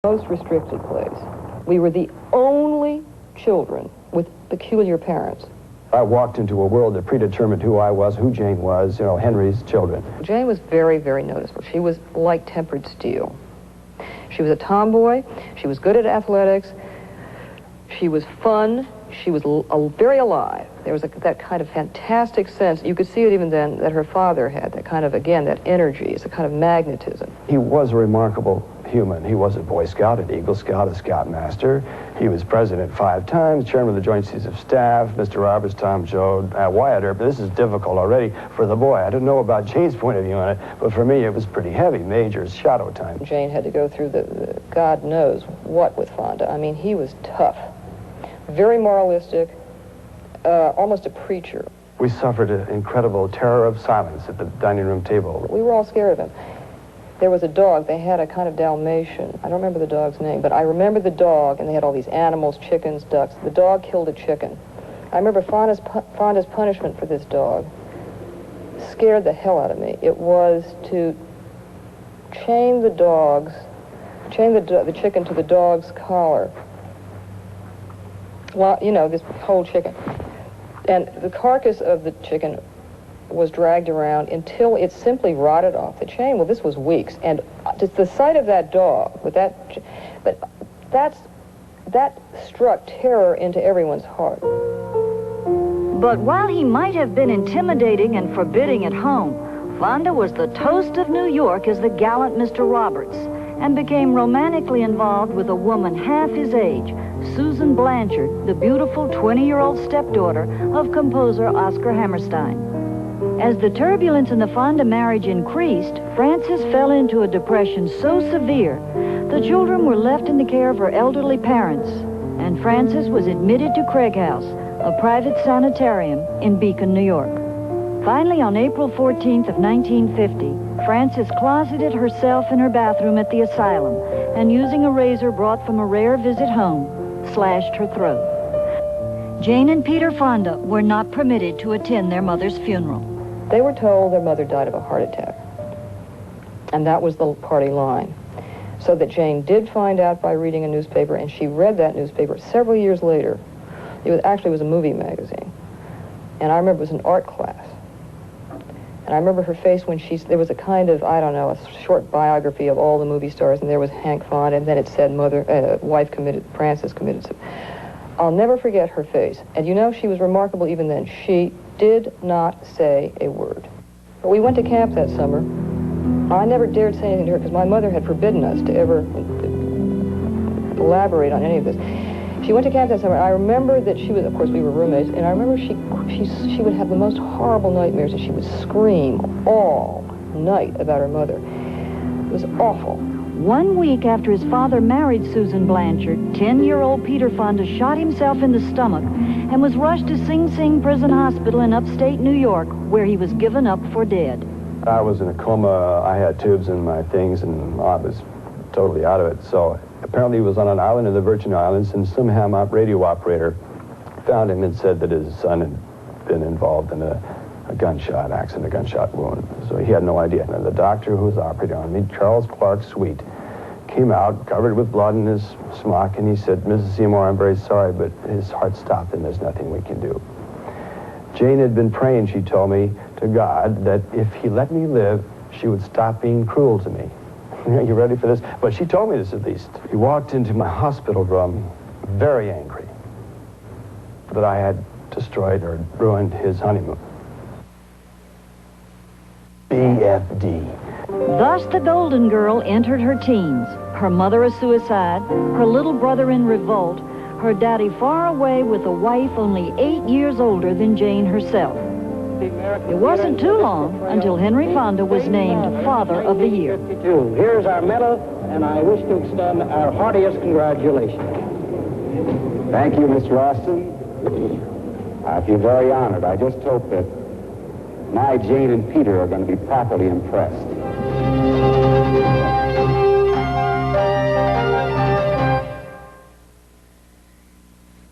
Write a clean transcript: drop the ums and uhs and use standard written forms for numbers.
Most restricted place. We were the only children with peculiar parents. I walked into a world that predetermined who I was, who Jane was, you know, Henry's children. Jane was very, very noticeable. She was like tempered steel. She was a tomboy. She was good at athletics. She was fun. She was very alive. There was that kind of fantastic sense. You could see it even then that her father had, that kind of, again, that energy. It's a kind of magnetism. He was a remarkable human. He was a Boy Scout, an Eagle Scout, a Scoutmaster. He was president 5 times, chairman of the Joint Chiefs of Staff, Mr. Roberts, Tom Joad, Wyatt Earp. This is difficult already for the boy. I didn't know about Jane's point of view on it, but for me it was pretty heavy. Major's shadow time. Jane had to go through the God knows what with Fonda. I mean, he was tough. Very moralistic, almost a preacher. We suffered an incredible terror of silence at the dining room table. We were all scared of him. There was a dog. They had a kind of Dalmatian. I don't remember the dog's name, but I remember the dog, and they had all these animals, chickens, ducks. The dog killed a chicken. I remember Fonda's punishment for this dog scared the hell out of me. It was to chain the chicken to the dog's collar. Well, you know, this whole chicken. And the carcass of the chicken was dragged around until it simply rotted off the chain. Well, this was weeks. And just the sight of that dog with that, that struck terror into everyone's heart. But while he might have been intimidating and forbidding at home, Fonda was the toast of New York as the gallant Mr. Roberts, and became romantically involved with a woman half his age, Susan Blanchard, the beautiful 20-year-old stepdaughter of composer Oscar Hammerstein. As the turbulence in the Fonda marriage increased, Frances fell into a depression so severe, the children were left in the care of her elderly parents, and Frances was admitted to Craig House, a private sanitarium in Beacon, New York. Finally, on April 14th of 1950, Frances closeted herself in her bathroom at the asylum and, using a razor brought from a rare visit home, slashed her throat. Jane and Peter Fonda were not permitted to attend their mother's funeral. They were told their mother died of a heart attack. And that was the party line. So that Jane did find out by reading a newspaper, and she read that newspaper several years later. It was a movie magazine. And I remember it was an art class. And I remember her face when there was a kind of, I don't know, a short biography of all the movie stars, and there was Hank Fonda, and then it said Frances committed suicide. I'll never forget her face. And you know, she was remarkable even then. She did not say a word. But we went to camp that summer. I never dared say anything to her because my mother had forbidden us to ever elaborate on any of this. She went to camp that summer. I remember that she was, of course, we were roommates, and I remember she would have the most horrible nightmares, and she would scream all night about her mother. It was awful. 1 week after his father married Susan Blanchard, 10-year-old Peter Fonda shot himself in the stomach and was rushed to Sing Sing Prison Hospital in upstate New York, where he was given up for dead. I was in a coma. I had tubes in my things, and I was totally out of it. So apparently he was on an island in the Virgin Islands, and some ham radio operator found him and said that his son had been involved in a gunshot accident, a gunshot wound. So he had no idea. And the doctor who was operating on me, Charles Clark Sweet, came out covered with blood in his smock, and he said, "Mrs. Seymour, I'm very sorry, but his heart stopped and there's nothing we can do." Jane had been praying, she told me, to God that if he let me live, she would stop being cruel to me. You ready for this? But she told me this at least. He walked into my hospital room very angry that I had destroyed or ruined his honeymoon. BFD. Thus the Golden Girl entered her teens, her mother a suicide, her little brother in revolt, her daddy far away with a wife only 8 years older than Jane herself. It wasn't too long until Henry Fonda was named Father of the Year. Here's our medal, and I wish to extend our heartiest congratulations. Thank you, Mr. Austin. I feel very honored. I just hope that my Jane and Peter are going to be properly impressed.